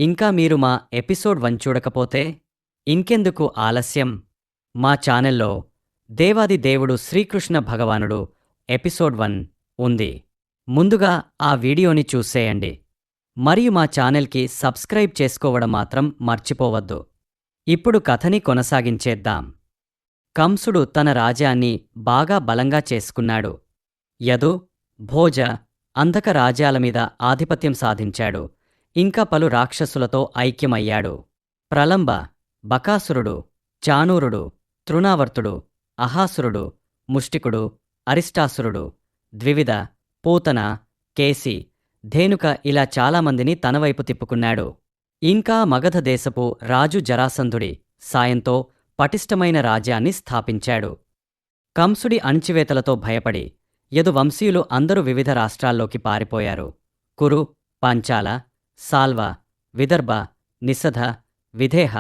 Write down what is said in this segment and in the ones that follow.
ఇంకా మీరు మా ఎపిసోడ్ 1 చూడకపోతే ఇంకెందుకు ఆలస్యం? మా ఛానల్లో దేవాది దేవుడు శ్రీకృష్ణ భగవానుడు ఎపిసోడ్ 1 ఉంది. ముందుగా ఆ వీడియోని చూసేయండి. మరియు మా ఛానల్కి సబ్స్క్రైబ్ చేసుకోవడం మాత్రం మర్చిపోవద్దు. ఇప్పుడు కథని కొనసాగించేద్దాం. కంసుడు తన రాజ్యాన్ని బాగా బలంగా చేసుకున్నాడు. యదు, భోజ, అంధక రాజ్యాల మీద ఆధిపత్యం సాధించాడు. ఇంకా పలు రాక్షసులతో ఐక్యమయ్యాడు. ప్రలంబ, బకాసురుడు, చాణూరుడు, తృణావర్తుడు, అహాసురుడు, ముష్టికుడు, అరిష్టాసురుడు, ద్వివిధ, పూతన, కేసి, ధేనుక ఇలా చాలామందిని తనవైపు తిప్పుకున్నాడు. ఇంకా మగధ దేశపు రాజు జరాసంధుడి సాయంతో పటిష్టమైన రాజ్యాన్ని స్థాపించాడు. కంసుడి అణచివేతలతో భయపడి యదు వంశీయులు అందరూ వివిధ రాష్ట్రాల్లోకి పారిపోయారు. కురు, పాంచాల, సాల్వ, విదర్భ, నిషధ, విదేహ,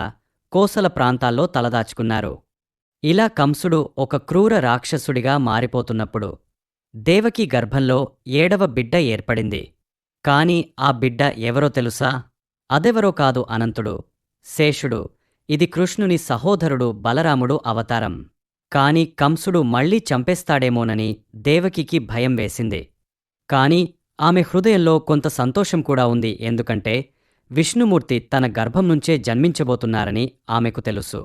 కోసల ప్రాంతాల్లో తలదాచుకున్నారు. ఇలా కంసుడు ఒక క్రూర రాక్షసుడిగా మారిపోతున్నప్పుడు దేవకి గర్భంలో 7వ బిడ్డ ఏర్పడింది. కాని ఆ బిడ్డ ఎవరో తెలుసా? అదెవరో కాదు, అనంతుడు, శేషుడు. ఇది కృష్ణుని సహోదరుడు బలరాముడు అవతారం. కాని కంసుడు మళ్లీ చంపేస్తాడేమోనని దేవకికి భయం వేసింది. కాని ఆమె హృదయంలో కొంత సంతోషం కూడా ఉంది. ఎందుకంటే విష్ణుమూర్తి తన గర్భం నుంచే జన్మించబోతున్నారని ఆమెకు తెలుసు.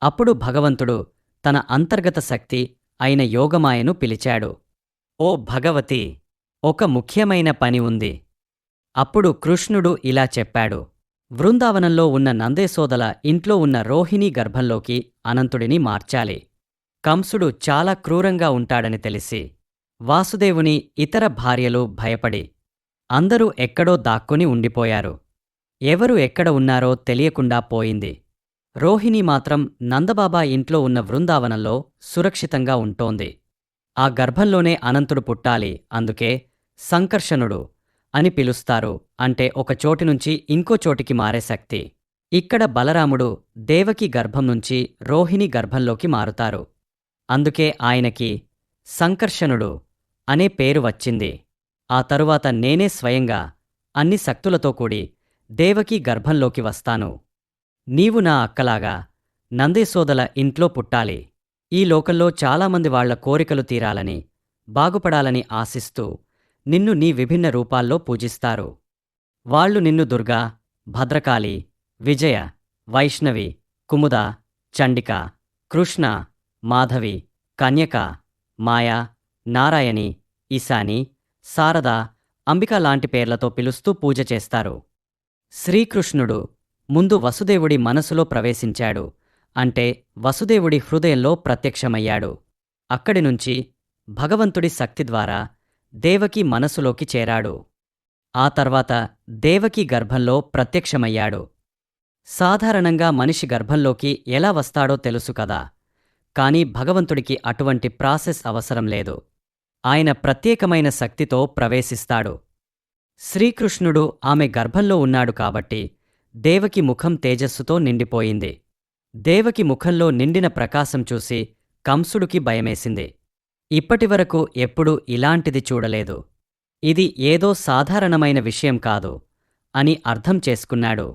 అప్పుడు భగవంతుడు తన అంతర్గత శక్తి అయిన యోగమాయను పిలిచాడు. ఓ భగవతి, ఒక ముఖ్యమైన పని ఉంది. అప్పుడు కృష్ణుడు ఇలా చెప్పాడు. బృందావనంలో ఉన్న నందేసోదల ఇంట్లో ఉన్న రోహిణీ గర్భంలోకి అనంతుడిని మార్చాలి. కంసుడు చాలా క్రూరంగా ఉంటాడని తెలిసి వాసుదేవుని ఇతర భార్యలు భయపడి అందరూ ఎక్కడో దాక్కుని ఉండిపోయారు. ఎవరు ఎక్కడ ఉన్నారో తెలియకుండా పోయింది. రోహిణి మాత్రం నందబాబా ఇంట్లో ఉన్న బృందావనంలో సురక్షితంగా ఉంటోంది. ఆ గర్భంలోనే అనంతుడు పుట్టాలి. అందుకే సంకర్షణుడు అని పిలుస్తారు. అంటే ఒక చోటి నుంచి ఇంకో చోటికి మారే శక్తి. ఇక్కడ బలరాముడు దేవకి గర్భం నుంచి రోహిణి గర్భంలోకి మారుతారు. అందుకే ఆయనకి సంకర్షణుడు అనే పేరు వచ్చింది. ఆ తరువాత నేనే స్వయంగా అన్ని శక్తులతో కూడి దేవకి గర్భంలోకి వస్తాను. నీవు నా అక్కలాగా నందేసోదల ఇంట్లో పుట్టాలి. ఈ లోకంలో చాలామంది వాళ్ల కోరికలు తీరాలని, బాగుపడాలని ఆశిస్తూ నిన్ను నీ విభిన్న రూపాల్లో పూజిస్తారు. వాళ్లు నిన్ను దుర్గా, భద్రకాళి, విజయ, వైష్ణవి, కుముద, చండిక, కృష్ణ, మాధవి, కన్యక, మాయా, నారాయణి, ఈశాని, శారద, అంబిక లాంటి పేర్లతో పిలుస్తూ పూజ చేస్తారు. శ్రీకృష్ణుడు ముందు వసుదేవుడి మనసులో ప్రవేశించాడు. అంటే వసుదేవుడి హృదయంలో ప్రత్యక్షమయ్యాడు. అక్కడినుంచి భగవంతుడి శక్తి ద్వారా దేవకి మనసులోకి చేరాడు. ఆ తర్వాత దేవకి గర్భంలో ప్రత్యక్షమయ్యాడు. సాధారణంగా మనిషి గర్భంలోకి ఎలా వస్తాడో తెలుసు కదా. కాని భగవంతుడికి అటువంటి ప్రాసెస్ అవసరం లేదు. ఆయన ప్రత్యేకమైన శక్తితో ప్రవేశిస్తాడు. శ్రీకృష్ణుడు ఆమె గర్భంలో ఉన్నాడు కాబట్టి దేవకి ముఖం తేజస్సుతో నిండిపోయింది. దేవకి ముఖంలో నిండిన ప్రకాశం చూసి కంసుడికి భయమేసింది. ఇప్పటివరకు ఎప్పుడూ ఇలాంటిది చూడలేదు. ఇది ఏదో సాధారణమైన విషయం కాదు అని అర్థం చేసుకున్నాడు.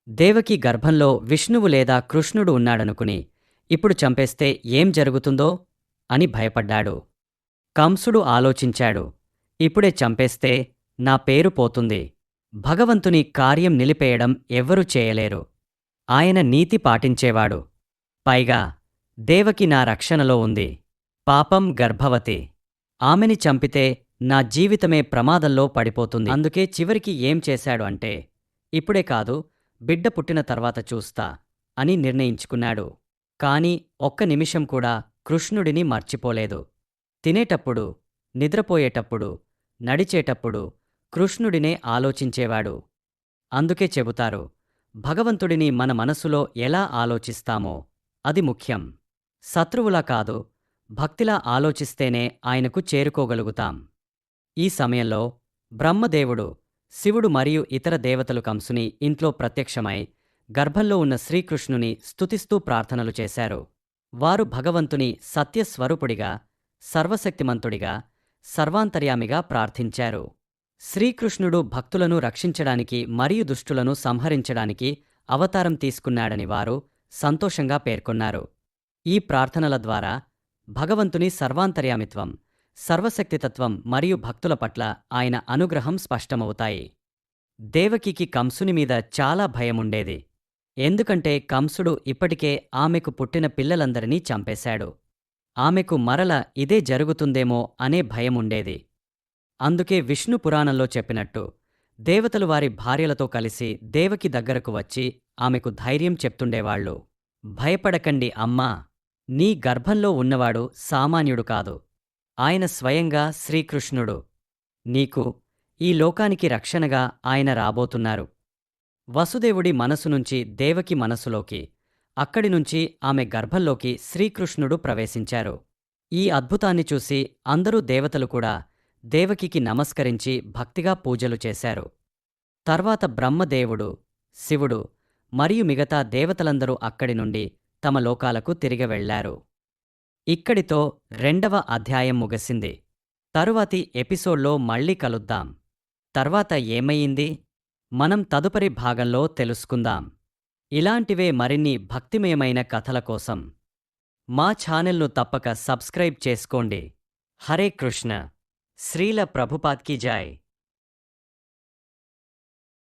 దేవకి గర్భంలో విష్ణువు లేదా కృష్ణుడు ఉన్నాడనుకుని ఇప్పుడు చంపేస్తే ఏం జరుగుతుందో అని భయపడ్డాడు. కంసుడు ఆలోచించాడు. ఇప్పుడే చంపేస్తే నా పేరు పోతుంది. భగవంతుని కార్యం నిలిపేయడం ఎవ్వరూ చేయలేరు. ఆయన నీతి పాటించేవాడు. పైగా దేవకి నా రక్షణలో ఉంది. పాపం గర్భవతి. ఆమెని చంపితే నా జీవితమే ప్రమాదంలో పడిపోతుంది. అందుకే చివరికి ఏం చేశాడు అంటే, ఇప్పుడే కాదు, బిడ్డ పుట్టిన తర్వాత చూస్తా అని నిర్ణయించుకున్నాడు. కాని ఒక్క నిమిషం కూడా కృష్ణుడిని మర్చిపోలేదు. తినేటప్పుడు, నిద్రపోయేటప్పుడు, నడిచేటప్పుడు కృష్ణుడినే ఆలోచించేవాడు. అందుకే చెబుతారు, భగవంతుడిని మన మనసులో ఎలా ఆలోచిస్తామో అది ముఖ్యం. శత్రువులా కాదు, భక్తిలా ఆలోచిస్తేనే ఆయనకు చేరుకోగలుగుతాం. ఈ సమయంలో బ్రహ్మదేవుడు, శివుడు మరియు ఇతర దేవతలు కంసుని ఇంట్లో ప్రత్యక్షమై గర్భంలో ఉన్న శ్రీకృష్ణుని స్తుతిస్తూ ప్రార్థనలు చేశారు. వారు భగవంతుని సత్యస్వరూపుడిగా, సర్వశక్తిమంతుడిగా, సర్వాంతర్యామిగా ప్రార్థించారు. శ్రీకృష్ణుడు భక్తులను రక్షించడానికి మరియు దుష్టులను సంహరించడానికి అవతారం తీసుకున్నాడని వారు సంతోషంగా పేర్కొన్నారు. ఈ ప్రార్థనల ద్వారా భగవంతుని సర్వాంతర్యామిత్వం, సర్వశక్తితత్వం మరియు భక్తుల పట్ల ఆయన అనుగ్రహం స్పష్టమవుతాయి. దేవకికి కంసుని మీద చాలా భయముండేది. ఎందుకంటే కంసుడు ఇప్పటికే ఆమెకు పుట్టిన పిల్లలందరినీ చంపేశాడు. ఆమెకు మరల ఇదే జరుగుతుందేమో అనే భయముండేది. అందుకే విష్ణు పురాణంలో చెప్పినట్టు దేవతలు వారి భార్యలతో కలిసి దేవకి దగ్గరకు వచ్చి ఆమెకు ధైర్యం చెప్తుండేవాళ్లు. భయపడకండి అమ్మా, నీ గర్భంలో ఉన్నవాడు సామాన్యుడు కాదు. ఆయన స్వయంగా శ్రీకృష్ణుడు. నీకు, ఈ లోకానికి రక్షణగా ఆయన రాబోతున్నారు. వసుదేవుడి మనసు నుంచి దేవకి మనసులోకి, అక్కడినుంచి ఆమె గర్భంలోకి శ్రీకృష్ణుడు ప్రవేశించారు. ఈ అద్భుతాన్ని చూసి అందరూ దేవతలు కూడా దేవకికి నమస్కరించి భక్తిగా పూజలు చేశారు. తర్వాత బ్రహ్మదేవుడు, శివుడు మరియు మిగతా దేవతలందరూ అక్కడి నుండి తమ లోకాలకు తిరిగి వెళ్లారు. ఇక్కడితో 2వ అధ్యాయం ముగిసింది. తరువాతి ఎపిసోడ్లో మళ్ళీ కలుద్దాం. తర్వాత ఏమయ్యింది? మనం తదుపరి భాగంలో తెలుసుకుందాం. ఇలాంటివే మరిన్ని భక్తిమయమైన కథల కోసం మా ఛానల్ను తప్పక సబ్స్క్రైబ్ చేసుకోండి. హరే కృష్ణ. శ్రీల ప్రభుపాద్ కీ జై.